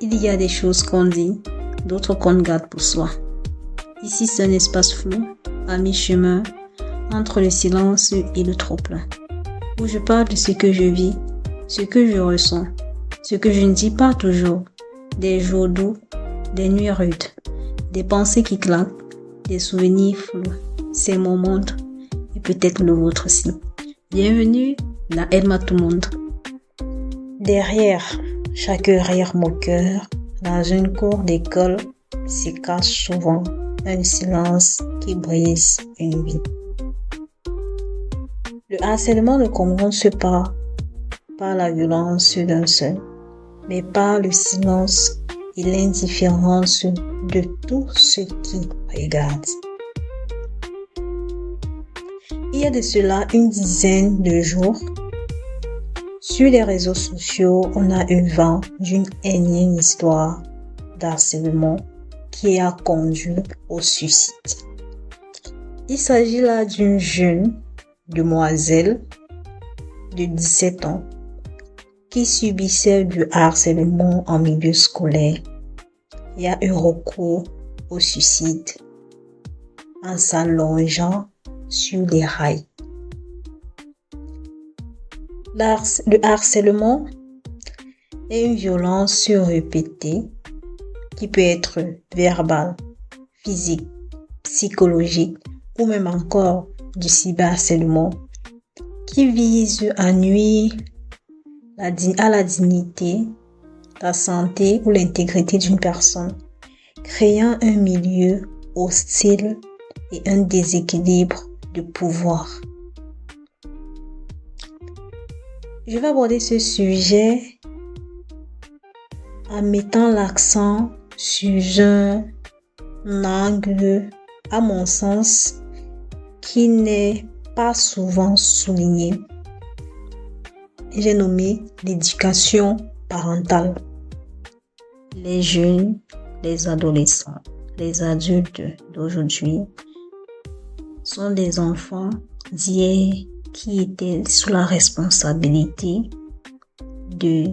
Il y a des choses qu'on dit, d'autres qu'on garde pour soi. Ici, c'est un espace flou, à mi-chemin, entre le silence et le trop-plein, où je parle de ce que je vis, ce que je ressens, ce que je ne dis pas toujours, des jours doux, des nuits rudes, des pensées qui claquent, des souvenirs flous, c'est mon monde et peut-être le vôtre aussi. Bienvenue dans Aide-moi tout le monde. Derrière chaque rire moqueur, dans une cour d'école, se cache souvent un silence qui brise une vie. Le harcèlement ne commence pas par la violence d'un seul, mais par le silence et l'indifférence de tous ceux qui regardent. Il y a de cela une dizaine de jours, sur les réseaux sociaux, on a eu vent d'une énième histoire d'harcèlement qui a conduit au suicide. Il s'agit là d'une jeune demoiselle de 17 ans qui subissait du harcèlement en milieu scolaire et a eu recours au suicide en s'allongeant sur les rails. Le harcèlement est une violence répétée qui peut être verbale, physique, psychologique ou même encore du cyberharcèlement qui vise à nuire à la dignité, la santé ou l'intégrité d'une personne, créant un milieu hostile et un déséquilibre de pouvoir. Je vais aborder ce sujet en mettant l'accent sur un angle, à mon sens, qui n'est pas souvent souligné. J'ai nommé l'éducation parentale. Les jeunes, les adolescents, les adultes d'aujourd'hui sont des enfants d'hier qui étaient sous la responsabilité de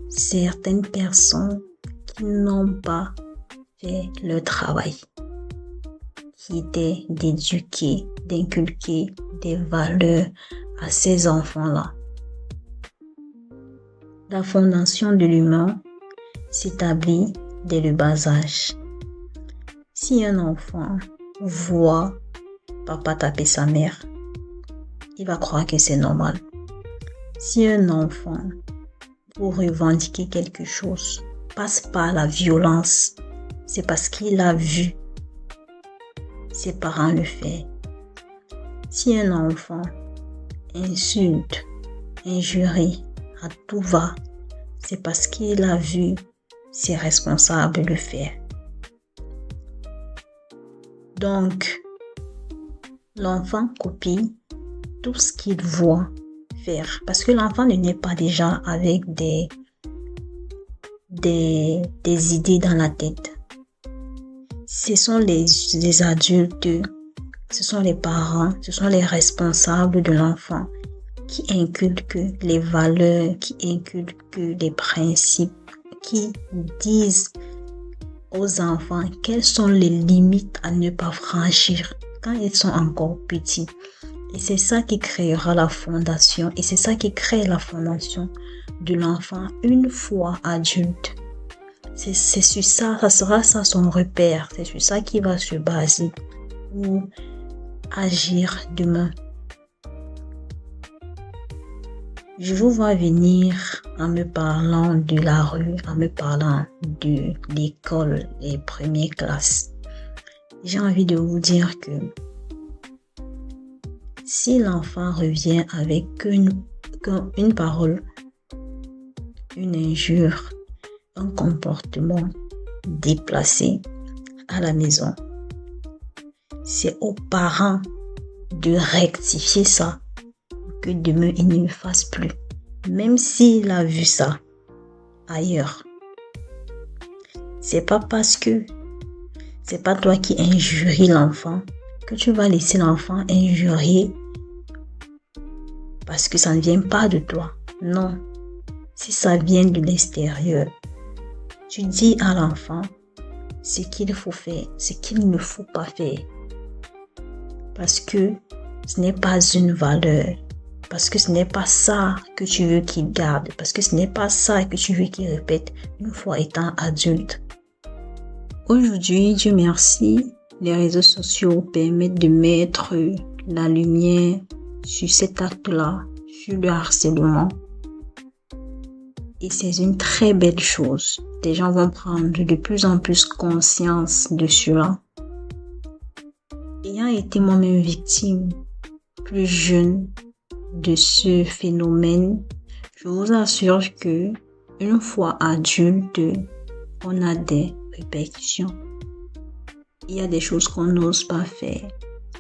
certaines personnes qui n'ont pas fait leur travail, qui étaient d'éduquer, d'inculquer des valeurs à ces enfants-là. La fondation de l'humain s'établit dès le bas âge. Si un enfant voit papa taper sa mère, il va croire que c'est normal. Si un enfant, pour revendiquer quelque chose, passe par la violence, c'est parce qu'il a vu ses parents le faire. Si un enfant insulte, injurie à tout va, c'est parce qu'il a vu ses responsables le faire. Donc, l'enfant copie tout ce qu'il voit faire. Parce que l'enfant ne naît pas déjà avec des idées dans la tête. Ce sont les adultes, ce sont les parents, ce sont les responsables de l'enfant qui inculquent les valeurs, qui inculquent les principes, qui disent aux enfants quelles sont les limites à ne pas franchir quand ils sont encore petits. Et c'est ça qui créera la fondation, et c'est ça qui crée la fondation de l'enfant une fois adulte. C'est sur ça, ça sera ça son repère, c'est sur ça qu'il va se baser pour agir demain. Je vous vois venir en me parlant de la rue, en me parlant de l'école, les premières classes. J'ai envie de vous dire que si l'enfant revient avec une parole, une injure, un comportement déplacé à la maison, c'est aux parents de rectifier ça, que demain il ne le fasse plus, même s'il a vu ça ailleurs. C'est pas parce que c'est pas toi qui injuries l'enfant que tu vas laisser l'enfant injurier parce que ça ne vient pas de toi. Non, si ça vient de l'extérieur, Tu dis à l'enfant ce qu'il faut faire, ce qu'il ne faut pas faire. Parce que ce n'est pas une valeur. Parce que ce n'est pas ça que tu veux qu'il garde. Parce que ce n'est pas ça que tu veux qu'il répète une fois étant adulte. Aujourd'hui, Dieu merci, les réseaux sociaux permettent de mettre la lumière sur cet acte-là, sur le harcèlement. Et c'est une très belle chose. Les gens vont prendre de plus en plus conscience de cela. Ayant été moi-même victime, plus jeune, de ce phénomène, je vous assure que une fois adulte, on a des répercussions. Il y a des choses qu'on n'ose pas faire.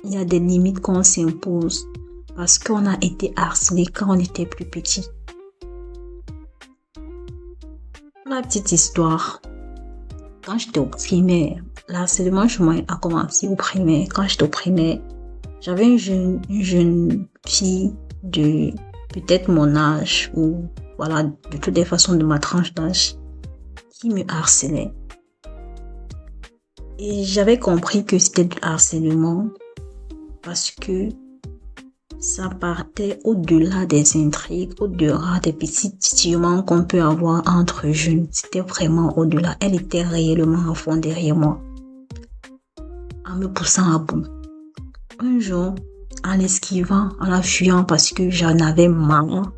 Il y a des limites qu'on s'impose parce qu'on a été harcelé quand on était plus petit. La petite histoire. Quand j'étais au primaire, l'harcèlement chez moi a commencé au primaire. Quand j'étais au primaire, j'avais une jeune fille de peut-être mon âge ou voilà, de toutes les façons de ma tranche d'âge qui me harcelait. Et j'avais compris que c'était du harcèlement parce que ça partait au-delà des intrigues, au-delà des petits titillements qu'on peut avoir entre jeunes. C'était vraiment au-delà. Elle était réellement à fond derrière moi, en me poussant à bout. Un jour, en l'esquivant, en la fuyant parce que j'en avais marre,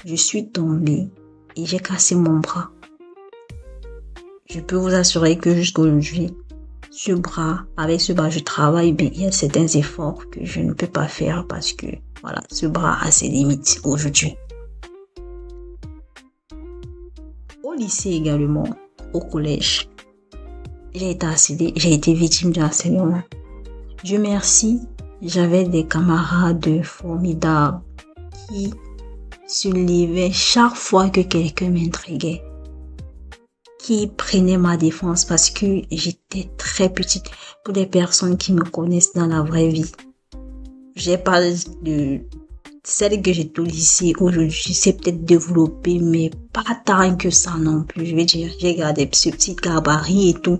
je suis tombée et j'ai cassé mon bras. Je peux vous assurer que jusqu'à aujourd'hui, avec ce bras, je travaille, mais il y a certains efforts que je ne peux pas faire parce que, voilà, ce bras a ses limites aujourd'hui. Au lycée également, au collège, j'ai été victime de harcèlement. Dieu merci, j'avais des camarades formidables qui se levaient chaque fois que quelqu'un m'intriguait, qui prenaient ma défense parce que j'étais très petite. Pour les personnes qui me connaissent dans la vraie vie, j'ai pas de celle que j'ai au lycée aujourd'hui, c'est peut-être développé, mais pas tant que ça non plus. Je veux dire, j'ai gardé ce petit gabarit et tout.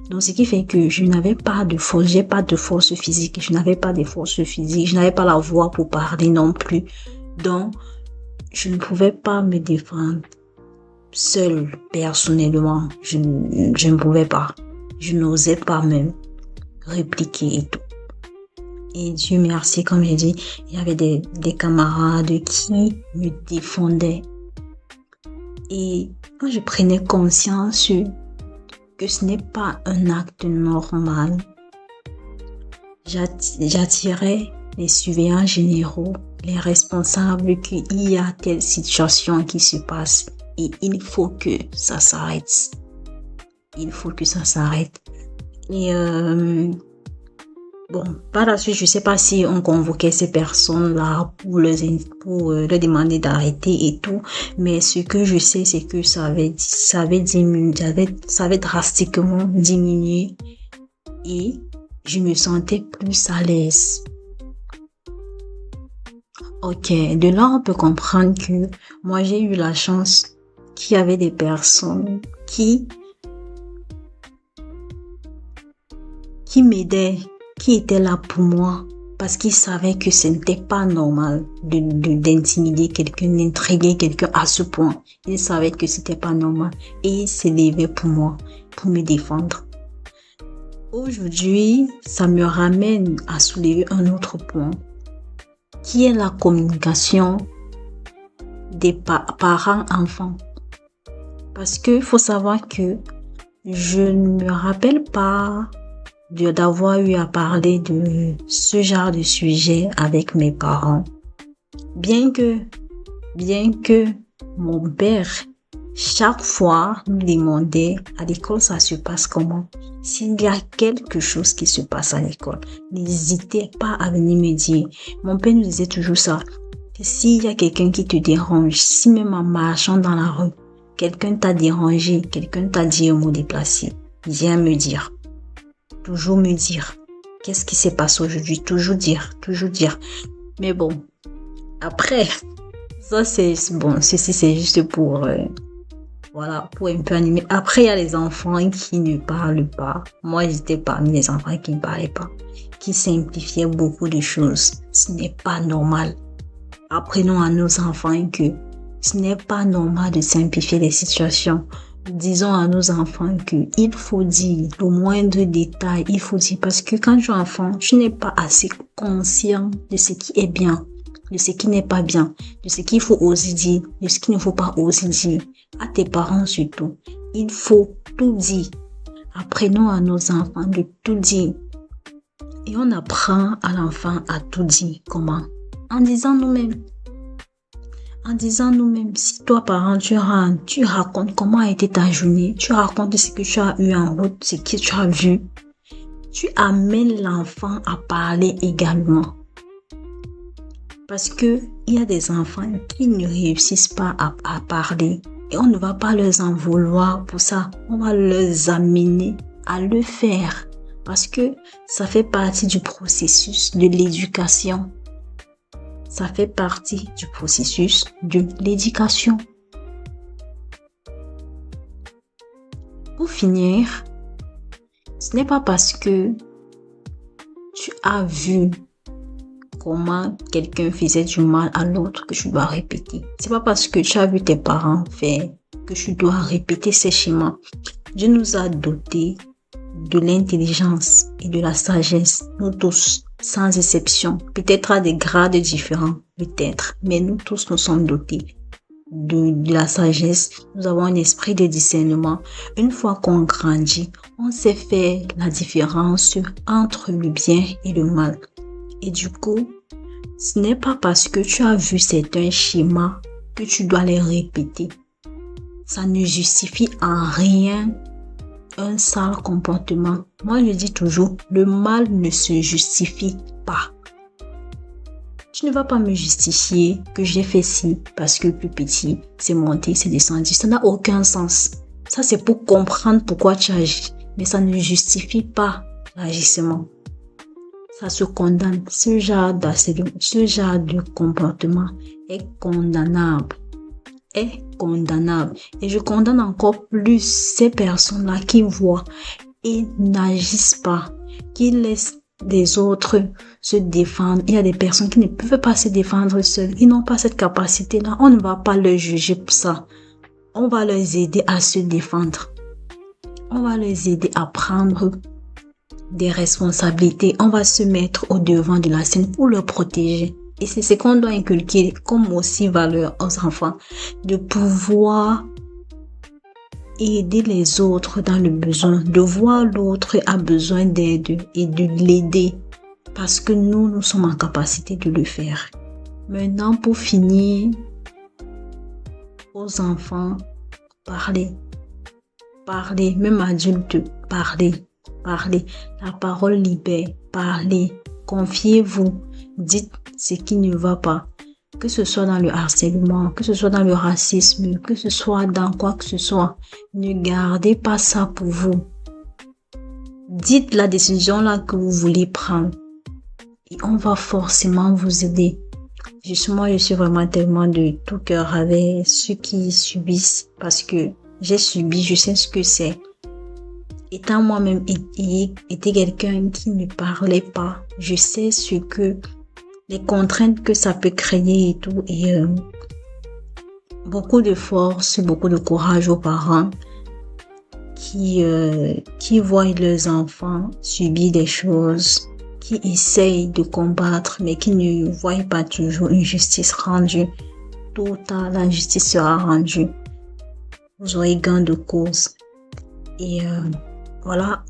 Donc, ce qui fait que je n'avais pas de force, j'ai pas de force physique, je n'avais pas pas la voix pour parler non plus. Donc, je ne pouvais pas me défendre seule, personnellement. Je ne pouvais pas. Je n'osais pas même répliquer et tout. Et Dieu merci, comme j'ai dit, il y avait des camarades qui me défendaient. Et quand je prenais conscience que ce n'est pas un acte normal, j'attirais les surveillants généraux, les responsables qu'il y a telle situation qui se passe et il faut que ça s'arrête. Il faut que ça s'arrête. Et bon, par la suite, je sais pas si on convoquait ces personnes-là pour leur demander d'arrêter et tout, mais ce que je sais, c'est que ça avait drastiquement diminué et je me sentais plus à l'aise. Ok, de là, on peut comprendre que moi, j'ai eu la chance qu'il y avait des personnes qui m'aidaient, qui étaient là pour moi, parce qu'ils savaient que ce n'était pas normal d'intimider quelqu'un, d'intriguer quelqu'un à ce point. Ils savaient que c'était pas normal et ils s'élevaient pour moi, pour me défendre. Aujourd'hui, ça me ramène à soulever un autre point, qui est la communication des parents-enfants. Parce que faut savoir que je ne me rappelle pas d'avoir eu à parler de ce genre de sujet avec mes parents. Bien que mon père, chaque fois, nous demandait à l'école ça se passe comment. S'il y a quelque chose qui se passe à l'école, n'hésitez pas à venir me dire. Mon père nous disait toujours ça. S'il y a quelqu'un qui te dérange, si même en marchant dans la rue, quelqu'un t'a dérangé, quelqu'un t'a dit un mot déplacé, viens me dire. Toujours me dire. Qu'est-ce qui s'est passé aujourd'hui? Toujours dire. Mais bon, après, ça c'est bon, ceci c'est juste pour Voilà, pour un peu animer. Après, il y a les enfants qui ne parlent pas. Moi, j'étais parmi les enfants qui ne parlaient pas, qui simplifiaient beaucoup de choses. Ce n'est pas normal. Apprenons à nos enfants que ce n'est pas normal de simplifier les situations. Disons à nos enfants qu'il faut dire le moindre détail, il faut dire parce que quand tu es enfant, tu n'es pas assez conscient de ce qui est bien, de ce qui n'est pas bien, de ce qu'il faut oser dire, de ce qu'il ne faut pas oser dire. À tes parents surtout, il faut tout dire. Apprenons à nos enfants de tout dire. Et on apprend à l'enfant à tout dire. Comment? En disant nous-mêmes. En disant nous-mêmes, si toi, parent, tu racontes comment a été ta journée, tu racontes ce que tu as eu en route, ce que tu as vu, tu amènes l'enfant à parler également. Parce que il y a des enfants qui ne réussissent pas à parler et on ne va pas leur en vouloir pour ça. On va les amener à le faire parce que ça fait partie du processus de l'éducation. Ça fait partie du processus de l'éducation. Pour finir, ce n'est pas parce que tu as vu comment quelqu'un faisait du mal à l'autre que tu dois répéter. C'est pas parce que tu as vu tes parents faire que tu dois répéter ces schémas. Dieu nous a dotés de l'intelligence et de la sagesse, nous tous, sans exception. Peut-être à des grades différents, peut-être, mais nous tous nous sommes dotés de la sagesse. Nous avons un esprit de discernement. Une fois qu'on grandit, on sait faire la différence entre le bien et le mal. Et du coup, ce n'est pas parce que tu as vu certains schémas que tu dois les répéter. Ça ne justifie en rien un sale comportement. Moi, je dis toujours, le mal ne se justifie pas. Tu ne vas pas me justifier que j'ai fait ci parce que plus petit, c'est monté, c'est descendu. Ça n'a aucun sens. Ça, c'est pour comprendre pourquoi tu agis. Mais ça ne justifie pas l'agissement. Ça se condamne. Ce genre de comportement est condamnable. Et je condamne encore plus ces personnes-là qui voient et n'agissent pas, qui laissent des autres se défendre. Il y a des personnes qui ne peuvent pas se défendre seules. Ils n'ont pas cette capacité-là. On ne va pas les juger pour ça. On va les aider à se défendre. On va les aider à prendre des responsabilités. On va se mettre au devant de la scène pour leur protéger. Et c'est ce qu'on doit inculquer comme aussi valeur aux enfants, de pouvoir aider les autres dans le besoin, de voir l'autre a besoin d'aide et de l'aider parce que nous sommes en capacité de le faire. Maintenant, pour finir, aux enfants, parlez, même adultes, parlez. La parole libère, parlez, confiez-vous, dites ce qui ne va pas. Que ce soit dans le harcèlement, que ce soit dans le racisme, que ce soit dans quoi que ce soit, ne gardez pas ça pour vous. Dites la décision là que vous voulez prendre et on va forcément vous aider. Justement, je suis vraiment tellement de tout cœur avec ceux qui subissent parce que j'ai subi, je sais ce que c'est. Étant moi-même été quelqu'un qui ne parlait pas, je sais ce que les contraintes que ça peut créer et tout. Et beaucoup de force, beaucoup de courage aux parents qui voient leurs enfants subir des choses, qui essayent de combattre, mais qui ne voient pas toujours une justice rendue. Tôt ou tard, la justice sera rendue. Vous aurez gain de cause. Et voilà.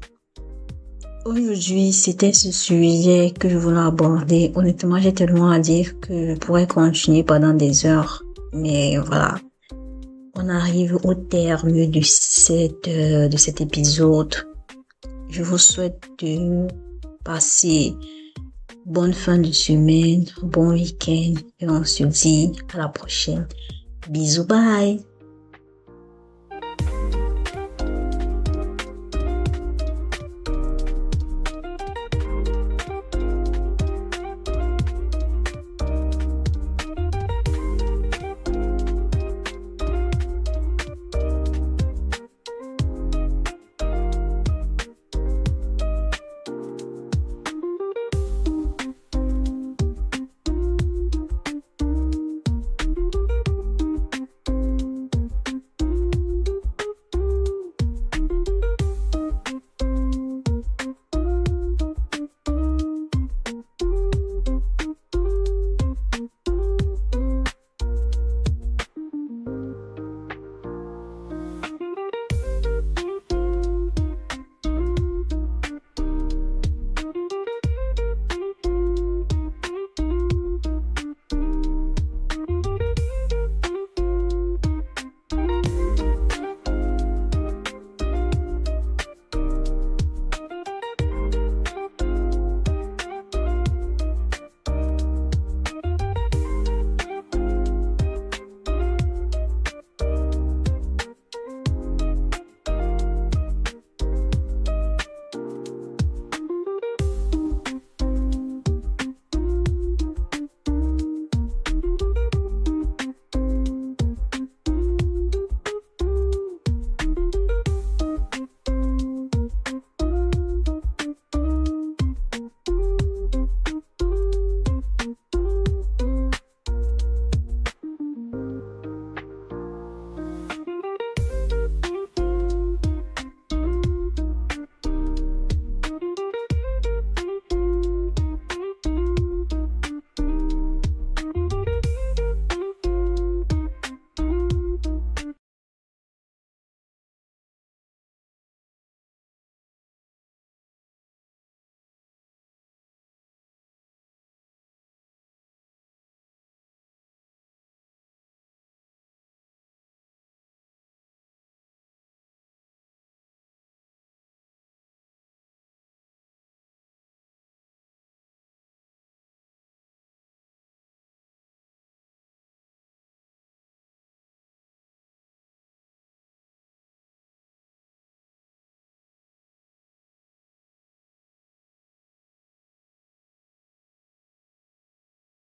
Aujourd'hui, c'était ce sujet que je voulais aborder. Honnêtement, j'ai tellement à dire que je pourrais continuer pendant des heures. Mais voilà, on arrive au terme de cet épisode. Je vous souhaite de passer bonne fin de semaine, bon week-end et on se dit à la prochaine. Bisous, bye!